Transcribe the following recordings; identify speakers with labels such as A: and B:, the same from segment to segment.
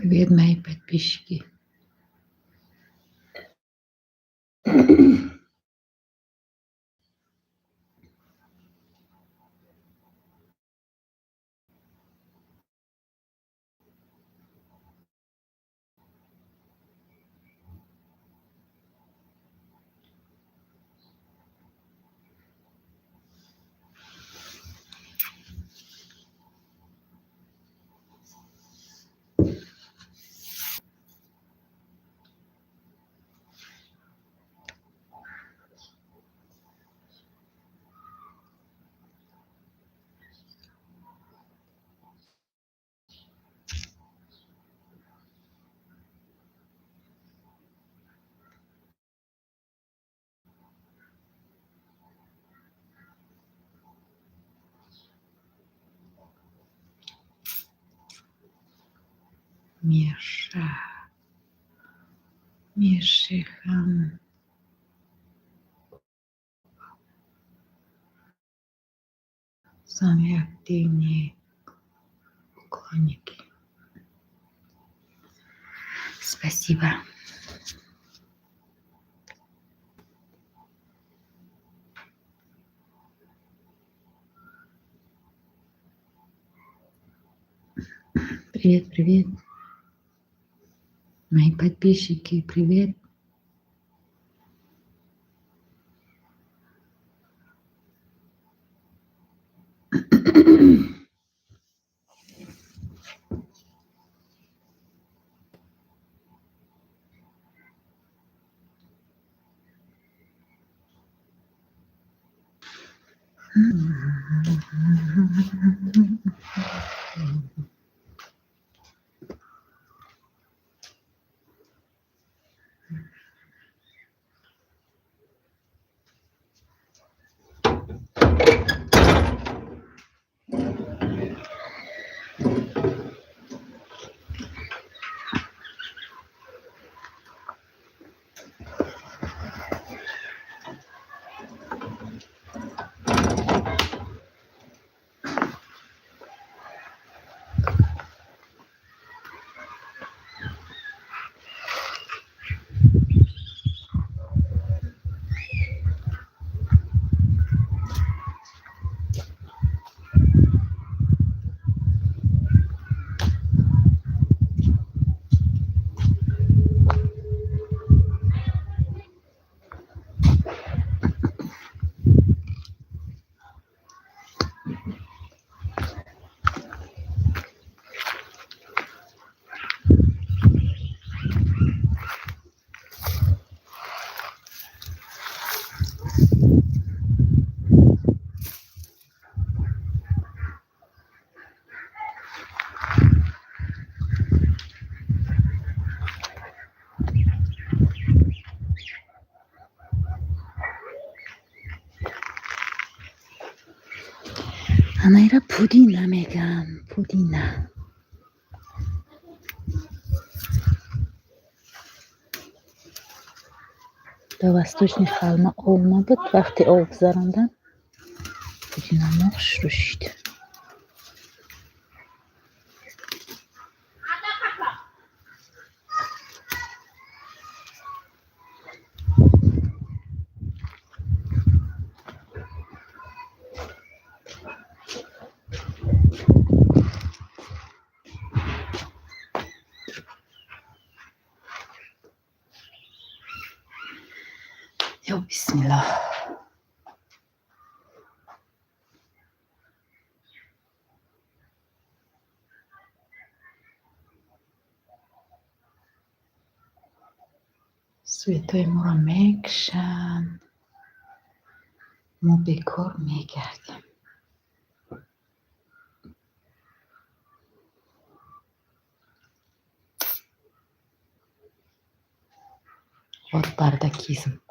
A: Привет, мои подписчики. Мишихан, самые активные поклонники. Спасибо. Привет, привет. Мои подписчики, привет. Anaira pudina میگن پودینه. Довосточный халма olma بود وقتی آب گذراندن پودینه مرغ روشید. یا بسم الله. سویتای ما رو میکشن، ما بیکار میگردیم. خود بردکیزم.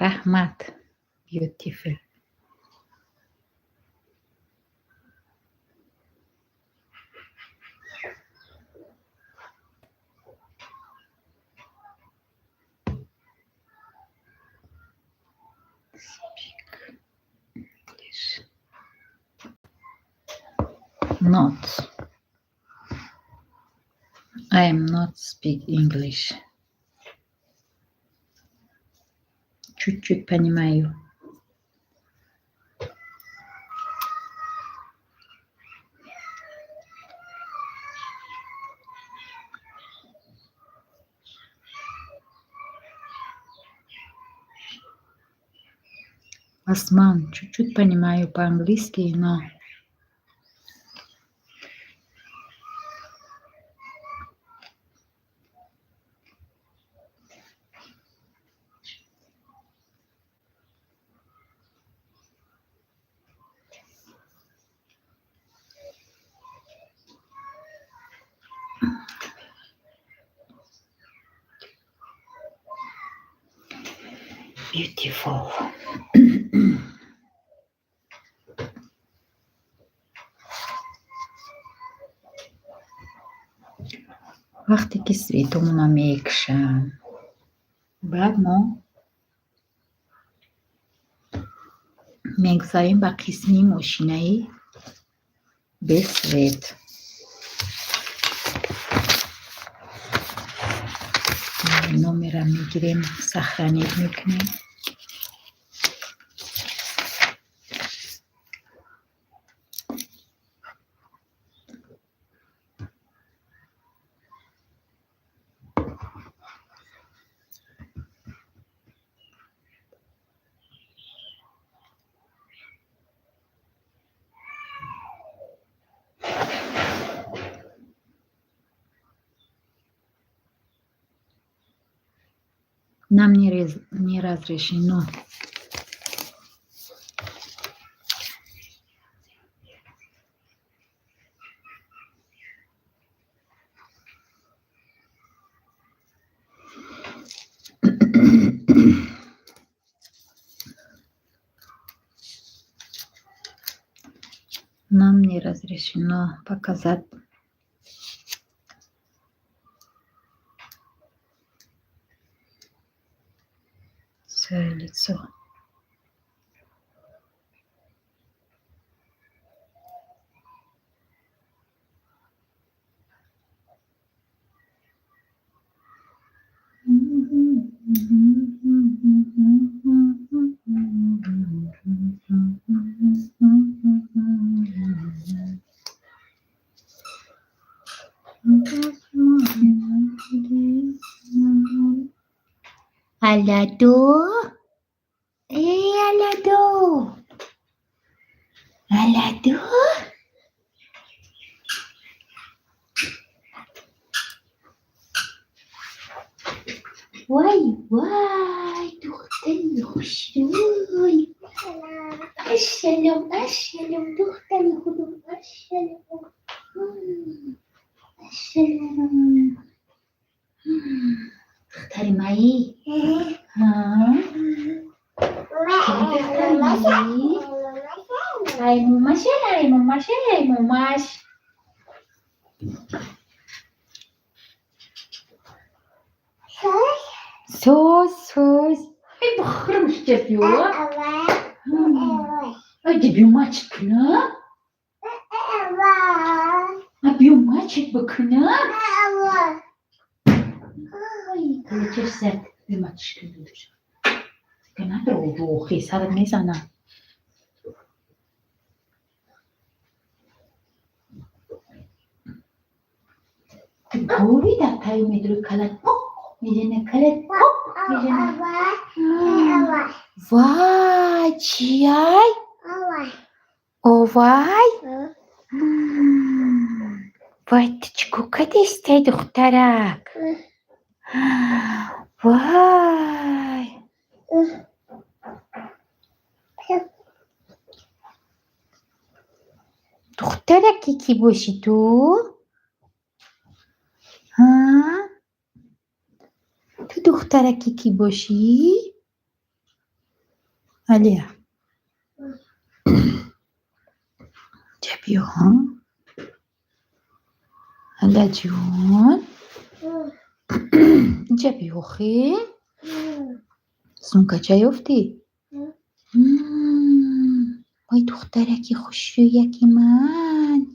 A: رحمت بیوتیفل. Not. I am not speak English. Чуть-чуть понимаю. Осман, чуть-чуть понимаю по-английски, но beautiful. وقتی که سویتمون رو میکشن بعد ما میگذاریم به قسمی ماشینه‌ای به سویت. نمره میگیریم، سخرانیت میکنیم. Нам не разрешено. Нам не разрешено показать свое лицо. Алладо, Алладо, Алладо. وای دختری خوشروی. اشلم دختری خودم اشلم. دختری مایی ها دختری مایی ای موماش سوس ای بخرمش جبيو جبيو ماچ كنا ابيو ماچ بكنا ای کلچش زد به ماچ كنا روحي سرت میزنم. گوری در تایی میدرو کلت پاک میزنه کلت پاک میزنه. وای چیای؟ وای وای چیکو کدیسته دخترک؟ وای دخترکی کی باشی تو؟ ها؟ تو دخترکی کی باشی؟ علیا جبیو ها؟ هلا جون جبیو خی؟ سونکا چای افتی؟ وای دخترکی خوش رویکی من.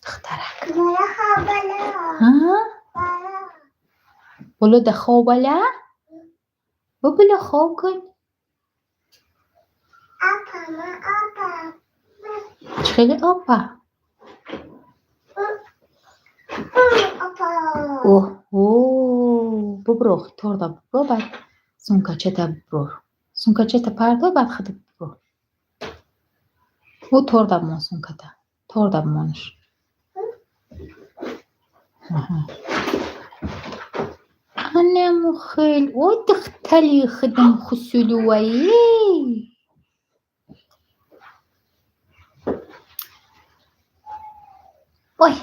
A: دخترک ها؟ بلو ده خواباله؟ بلو خواب کن. خیلی آپا ببرو توردا ببرو بعد سونکاچتا ببرو سونکاچتا پردا بعد خدا ببرو توردا مون سونکاتا توردا مونش أنا خیل دختلی خدم خسلوایی وای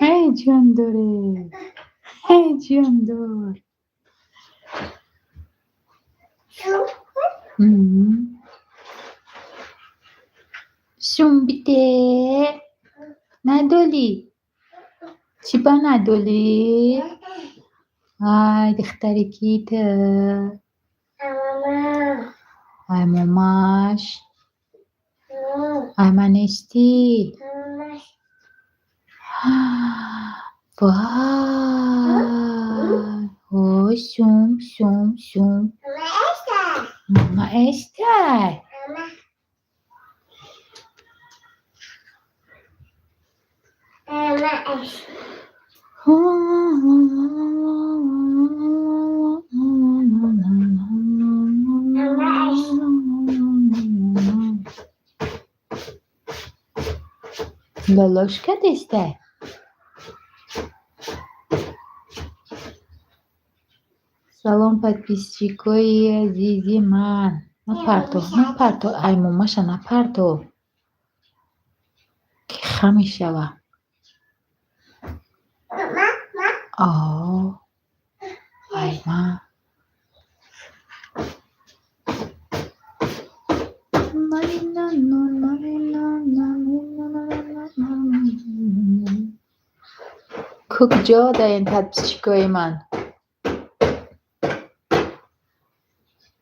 A: هی جان داره هی جان دار شون بیده نداری چی با نداری؟ ای دختری کیته ای ماماش ای منشتی وای شوم ماما استای Лолошка десте. Салом подписчикои азизи ман. Напарто. Ай мамаша напарто. Ки хам мешава. Ай ма. کجاین подписчикои ман?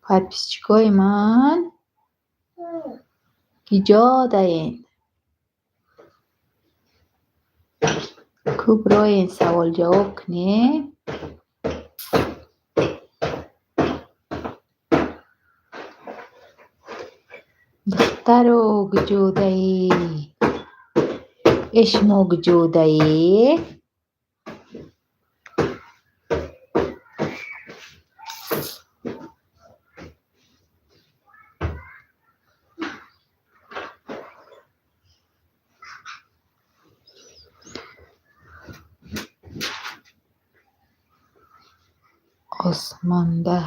A: подписчикои ман киҷодаен? кӯ бироен савол ҷавоб кунем? در وجودی ايش موجودي osmonda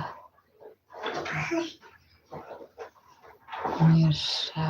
A: Mirza